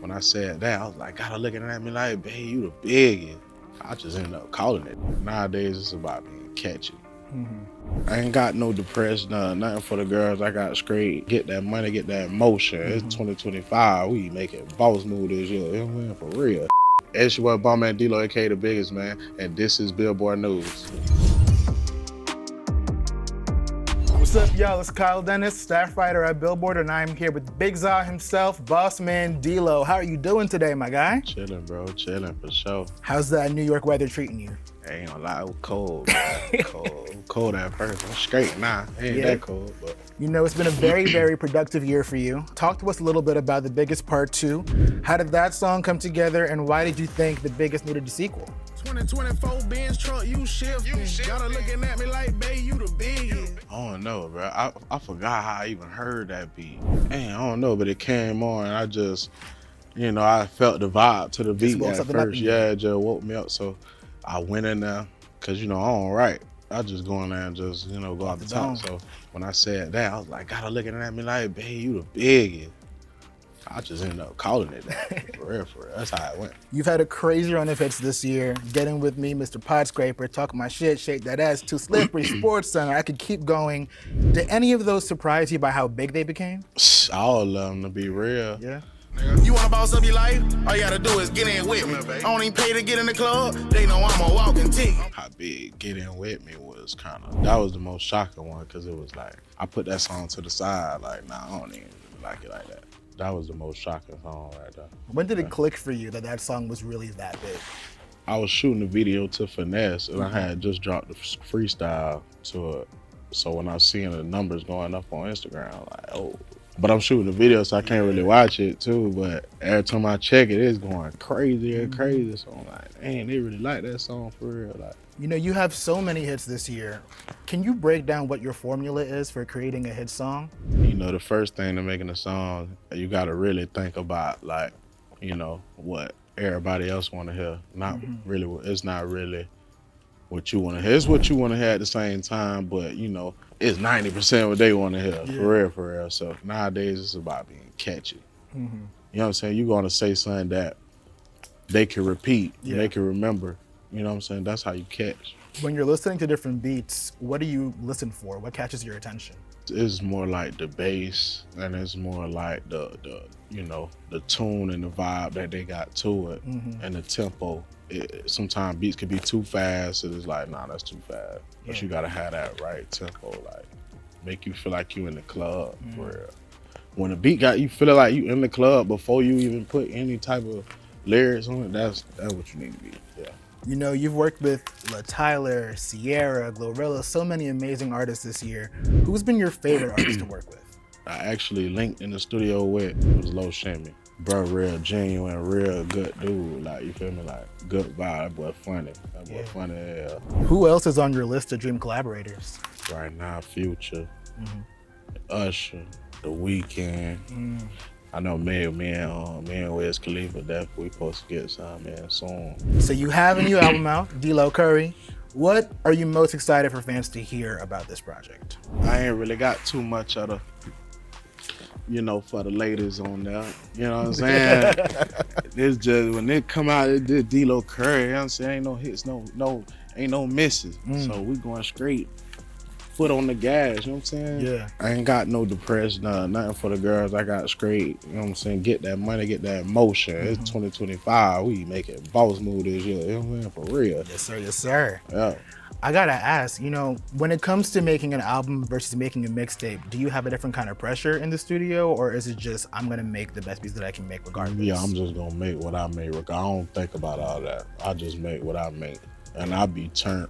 When I said that, I was like, God, looking at me like, babe, you the biggest. I just ended up calling it. Nowadays, it's about being catchy. I ain't got no depression, nothing for the girls. I got straight, get that money, get that motion. It's 2025, we making boss move this year. You know what I'm saying? For real. It's your boy BossMan Dlow, aka the biggest man, and this is Billboard News. What's up, y'all? It's Kyle Dennis, staff writer at Billboard, and I'm here with Big Zaw himself, BossMan Dlow. How are you doing today, my guy? Chilling, bro, chilling for sure. How's that New York weather treating you? I ain't gonna lie, it was cold, man. Cold at first. I'm straight now. Ain't that cold, but. You know, it's been a very, very productive year for you. Talk to us a little bit about The Biggest Part 2. How did that song come together, and why did you think The Biggest needed a sequel? 2024 Benz truck, you shifting. Y'all looking at me like, babe, you the biggest. I don't know, bro. I forgot how I even heard that beat. Man, I don't know, but it came on and I just, I felt the vibe to the beat at first. Yeah, it just woke me up. So I went in there, cause I don't write. I just go in there and just, go out the top. So when I said that, I was like, God, looking at me like, babe, you the biggest. I just ended up calling it that. For real. That's how it went. You've had a crazy run of hits this year. Getting With Me, Mr. Podscraper, Talking My Shit, Shake That Ass, Too Slippery, Sports Center. I could keep going. Did any of those surprise you by how big they became? All of them, to be real. Yeah. You wanna boss up your life? All you gotta do is get in with me. I don't even pay to get in the club. They know I'm a walking tick. How big Get In With Me was that was the most shocking one, because it was like, I put that song to the side, like, nah, I don't even like it like that. That was the most shocking song right there. When did it click for you that that song was really that big? I was shooting a video to Finesse, and I had just dropped the freestyle to it. So when I was seeing the numbers going up on Instagram, I'm like, oh. But I'm shooting the video, so I can't really watch it too. But every time I check it, it's going crazy and crazy. So I'm like, man, they really like that song for real. Like, you have so many hits this year. Can you break down what your formula is for creating a hit song? The first thing to making a song, you gotta really think about, like, what everybody else wanna hear. Not really, it's not really what you wanna hear. It's what you wanna hear at the same time, but it's 90% what they wanna hear, for real. So nowadays it's about being catchy. You know what I'm saying? You're gonna say something that they can repeat, they can remember. You know what I'm saying? That's how you catch. When you're listening to different beats, what do you listen for? What catches your attention? It's more like the bass, and it's more like the tune and the vibe that they got to it, and the tempo. Sometimes beats can be too fast, so it's like, nah, that's too fast. But you gotta have that right tempo, like make you feel like you in the club, for real. When a beat got you feeling like you in the club before you even put any type of lyrics on it, that's what you need to be. Yeah. You've worked with Tyler, Sierra, Glorilla, so many amazing artists this year. Who's been your favorite artist to work with? I actually linked in the studio with was Low Shimmy. Bro, real genuine, real good dude. Like, you feel me? Like, good vibe. That boy funny. That boy funny as hell. Who else is on your list of dream collaborators? Right now, Future, Usher, The Weeknd. I know me and Wiz Khalifa definitely supposed to get some in soon. So you have a new album out, Dlow Curry. What are you most excited for fans to hear about this project? I ain't really got too much of the, for the ladies on there. You know what I'm saying? It's just, when they come out, it did Dlow Curry. You know what I'm saying? Ain't no hits, ain't no misses. So we going straight. Foot on the gas, you know what I'm saying? Yeah. I ain't got no depression, nothing for the girls. I got straight, you know what I'm saying? Get that money, get that motion. It's 2025, we making boss move this year, you know what I'm saying? For real. Yes, sir, yes, sir. Yeah. I gotta ask, when it comes to making an album versus making a mixtape, do you have a different kind of pressure in the studio, or is it just, I'm gonna make the best beats that I can make regardless? Yeah, I'm just gonna make what I make. I don't think about all that. I just make what I make, and I be turned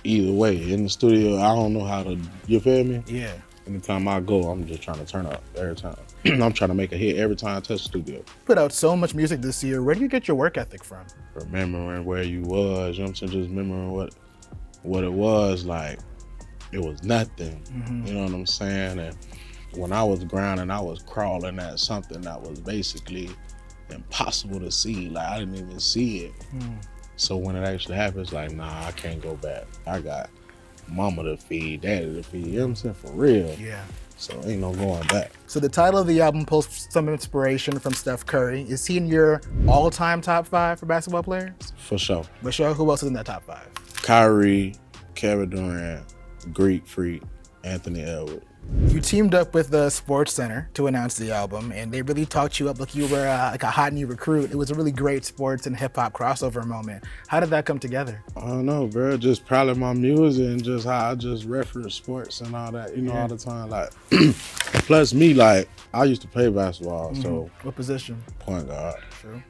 either way. In the studio, I don't know how to, you feel me? Yeah. Anytime I go, I'm just trying to turn up every time. I'm trying to make a hit every time I touch the studio. Put out so much music this year. Where do you get your work ethic from? Remembering where you was, you know what I'm saying? Just remembering what it was like. It was nothing, you know what I'm saying? And when I was grinding, I was crawling at something that was basically impossible to see. Like, I didn't even see it. So when it actually happens, like, nah, I can't go back. I got mama to feed, daddy to feed, you know what I'm saying? For real. Yeah. So ain't no going back. So the title of the album pulls some inspiration from Steph Curry. Is he in your all-time top 5 for basketball players? For sure. For sure. Who else is in that top 5? Kyrie, Kevin Durant, Greek Freak, Anthony Edwards. You teamed up with the Sports Center to announce the album, and they really talked you up like you were like a hot new recruit. It was a really great sports and hip hop crossover moment. How did that come together? I don't know, bro. Just probably my music and just how I just reference sports and all that, all the time. Like, plus me, like, I used to play basketball, so. What position? Point guard. True.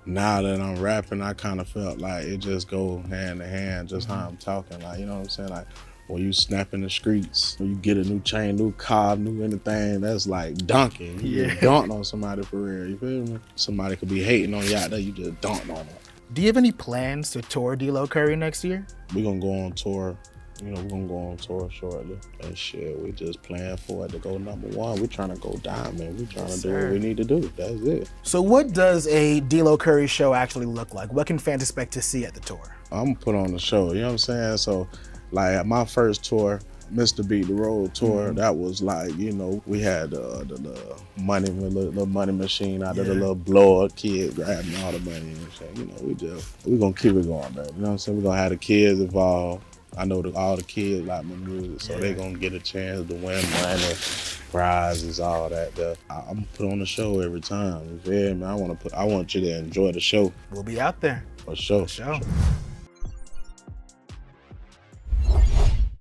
Now that I'm rapping, I kind of felt like it just go hand in hand, just how I'm talking. Like, you know what I'm saying? Like, when you snap in the streets, when you get a new chain, new car, new anything, that's like dunking. You just dunked on somebody for real, you feel me? Somebody could be hating on you out there, you just dunked on them. Do you have any plans to tour Dlow Curry next year? We're gonna go on tour. We're gonna go on tour shortly. And shit, we just playing for it to go #1. We're trying to go diamond. We're trying to do what we need to do. That's it. So what does a Dlow Curry show actually look like? What can fans expect to see at the tour? I'm gonna put on the show, you know what I'm saying? So, like, my first tour, Mr. Beat the Road tour, that was like, we had the money machine out of the little blower kid grabbing all the money and shit. We gonna keep it going, man. You know what I'm saying? We're gonna have the kids involved. I know all the kids like my music, so they gonna get a chance to win money, prizes, all that. I'm gonna put on the show every time. You feel me? I want you to enjoy the show. We'll be out there. For sure. For sure.